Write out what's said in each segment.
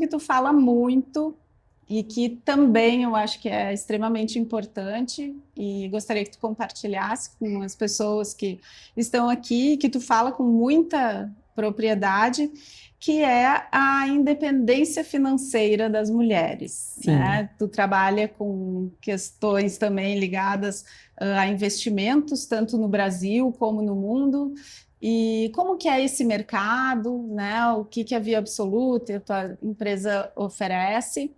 que tu fala muito e que também eu acho que é extremamente importante e gostaria que tu compartilhasse com as pessoas que estão aqui, que tu fala com muita propriedade, que é a independência financeira das mulheres, Sim. né? Tu trabalha com questões também ligadas a investimentos, tanto no Brasil como no mundo. E como que é esse mercado, né? O que a Via Absoluta, a tua empresa oferece?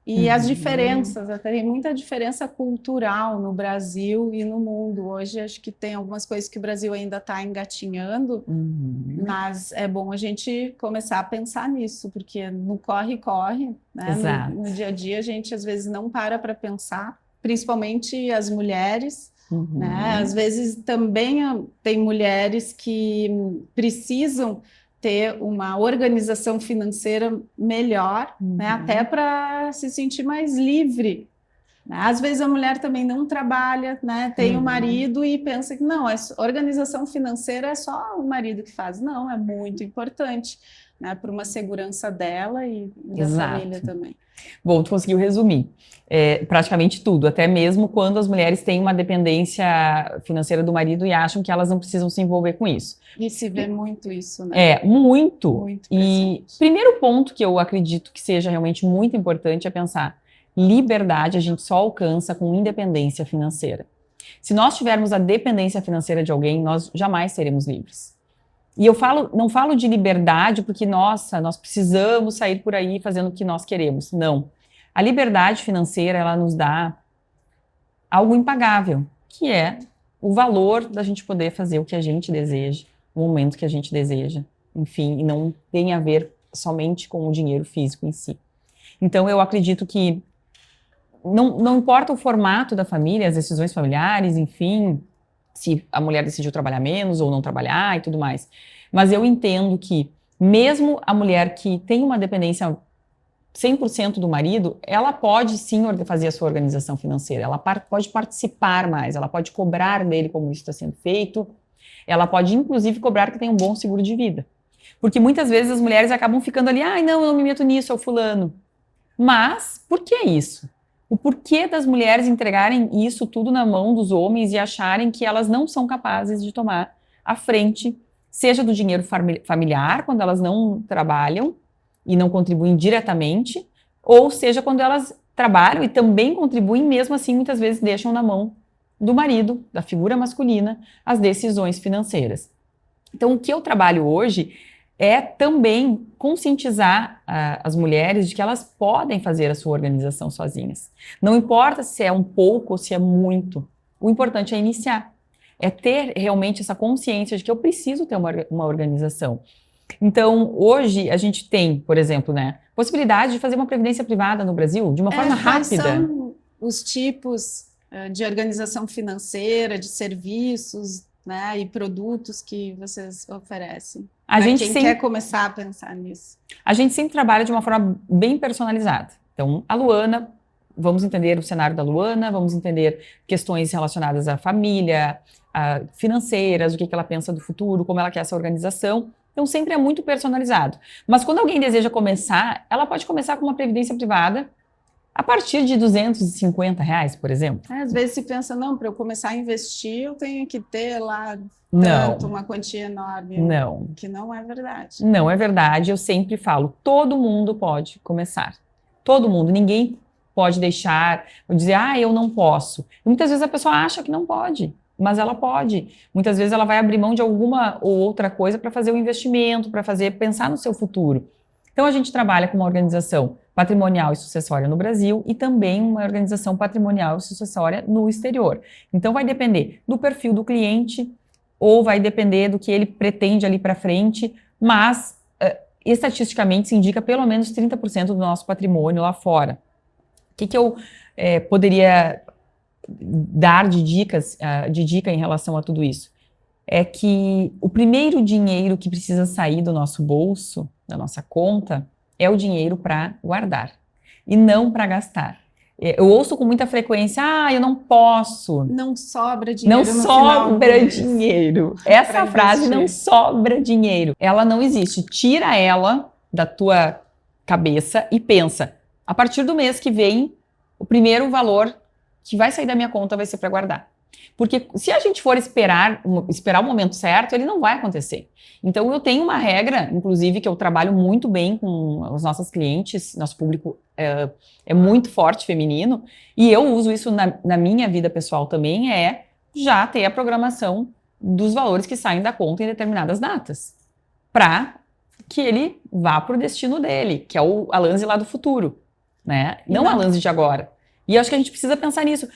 E as diferenças, até tem muita diferença cultural no Brasil e no mundo. Hoje acho que tem algumas coisas que o Brasil ainda está engatinhando, mas é bom a gente começar a pensar nisso, porque no corre-corre, né? Exato. No dia a dia a gente às vezes não para pensar, principalmente as mulheres. Né? Às vezes também tem mulheres que precisam ter uma organização financeira melhor, né? Até para se sentir mais livre. Né? Às vezes a mulher também não trabalha, né? Tem o marido e pensa que não, organização financeira é só o marido que faz. Não, é muito importante, né? Para uma segurança dela e da família também. Bom, tu conseguiu resumir praticamente tudo, até mesmo quando as mulheres têm uma dependência financeira do marido e acham que elas não precisam se envolver com isso. E se vê muito isso, né? Muito e primeiro ponto que eu acredito que seja realmente muito importante é pensar, liberdade a gente só alcança com independência financeira. Se nós tivermos a dependência financeira de alguém, nós jamais seremos livres. E eu não falo de liberdade porque, nossa, nós precisamos sair por aí fazendo o que nós queremos. Não. A liberdade financeira, ela nos dá algo impagável, que é o valor da gente poder fazer o que a gente deseja, o momento que a gente deseja, enfim, e não tem a ver somente com o dinheiro físico em si. Então, eu acredito que não importa o formato da família, as decisões familiares, enfim, se a mulher decidiu trabalhar menos ou não trabalhar e tudo mais. Mas eu entendo que mesmo a mulher que tem uma dependência 100% do marido, ela pode sim fazer a sua organização financeira, ela pode participar mais, ela pode cobrar dele como isso está sendo feito, ela pode inclusive cobrar que tem um bom seguro de vida. Porque muitas vezes as mulheres acabam ficando ali, não, eu não me meto nisso, é o fulano. Mas, por que isso? O porquê das mulheres entregarem isso tudo na mão dos homens e acharem que elas não são capazes de tomar a frente, seja do dinheiro familiar, quando elas não trabalham e não contribuem diretamente, ou seja, quando elas trabalham e também contribuem, mesmo assim, muitas vezes deixam na mão do marido, da figura masculina, as decisões financeiras. Então, o que eu trabalho hoje é também conscientizar as mulheres de que elas podem fazer a sua organização sozinhas. Não importa se é um pouco ou se é muito, o importante é iniciar. É ter realmente essa consciência de que eu preciso ter uma organização. Então, hoje a gente tem, por exemplo, né, possibilidade de fazer uma previdência privada no Brasil de uma forma rápida. Quais são os tipos de organização financeira, de serviços, né, e produtos que vocês oferecem? Quem quer começar a pensar nisso? A gente sempre trabalha de uma forma bem personalizada. Então, a Luana, vamos entender o cenário da Luana, vamos entender questões relacionadas à família, financeiras, o que ela pensa do futuro, como ela quer essa organização. Então, sempre é muito personalizado. Mas quando alguém deseja começar, ela pode começar com uma previdência privada a partir de R$250, por exemplo. Às vezes se pensa, não, para eu começar a investir, eu tenho que ter lá uma quantia enorme. Não. Que não é verdade. Não é verdade, eu sempre falo, todo mundo pode começar. Todo mundo, ninguém pode deixar, dizer, eu não posso. E muitas vezes a pessoa acha que não pode. Mas ela pode. Muitas vezes ela vai abrir mão de alguma ou outra coisa para fazer um investimento, para pensar no seu futuro. Então a gente trabalha com uma organização patrimonial e sucessória no Brasil e também uma organização patrimonial e sucessória no exterior. Então vai depender do perfil do cliente ou vai depender do que ele pretende ali para frente, mas estatisticamente se indica pelo menos 30% do nosso patrimônio lá fora. O que eu poderia dar de dica em relação a tudo isso? É que o primeiro dinheiro que precisa sair do nosso bolso, da nossa conta, é o dinheiro para guardar e não para gastar. Eu ouço com muita frequência, eu não posso. Não sobra dinheiro. Não sobra dinheiro. Essa frase, não sobra dinheiro, ela não existe. Tira ela da tua cabeça e pensa, a partir do mês que vem, o primeiro valor que vai sair da minha conta vai ser para guardar. Porque se a gente for esperar o momento certo, ele não vai acontecer. Então eu tenho uma regra, inclusive, que eu trabalho muito bem com os nossos clientes, nosso público é muito forte feminino, e eu uso isso na minha vida pessoal também, é já ter a programação dos valores que saem da conta em determinadas datas, para que ele vá para o destino dele, que é a Lanze lá do futuro, né? Não a Lanze de agora. E acho que a gente precisa pensar nisso.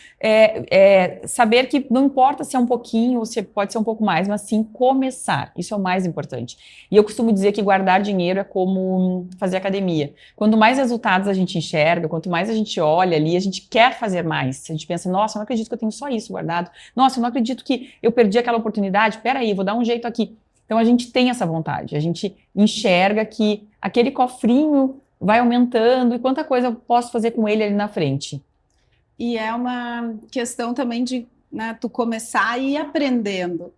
Saber que não importa se é um pouquinho ou se pode ser um pouco mais, mas sim começar. Isso é o mais importante. E eu costumo dizer que guardar dinheiro é como fazer academia. Quanto mais resultados a gente enxerga, quanto mais a gente olha ali, a gente quer fazer mais. A gente pensa, nossa, eu não acredito que eu tenho só isso guardado. Nossa, eu não acredito que eu perdi aquela oportunidade. Peraí, vou dar um jeito aqui. Então a gente tem essa vontade. A gente enxerga que aquele cofrinho vai aumentando e quanta coisa eu posso fazer com ele ali na frente. E é uma questão também de, né, tu começar a ir aprendendo.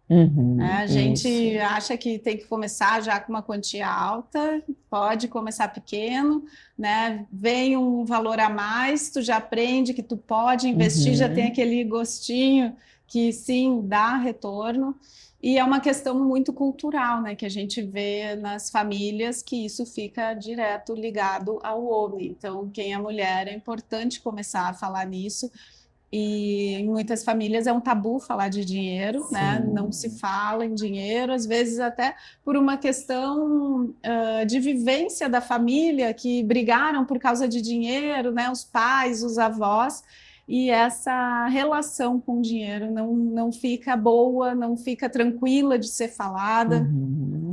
A gente acha que tem que começar já com uma quantia alta, pode começar pequeno, né? Vem um valor a mais, tu já aprende que tu pode investir, já tem aquele gostinho que sim, dá retorno. E é uma questão muito cultural, né, que a gente vê nas famílias que isso fica direto ligado ao homem. Então, quem é mulher, é importante começar a falar nisso. E em muitas famílias é um tabu falar de dinheiro, né? Não se fala em dinheiro, às vezes até por uma questão de vivência da família, que brigaram por causa de dinheiro, né? Os pais, os avós. E essa relação com o dinheiro não fica boa, não fica tranquila de ser falada.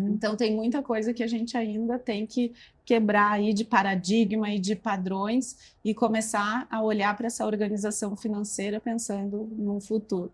Então tem muita coisa que a gente ainda tem que quebrar aí de paradigma e de padrões e começar a olhar para essa organização financeira pensando no futuro.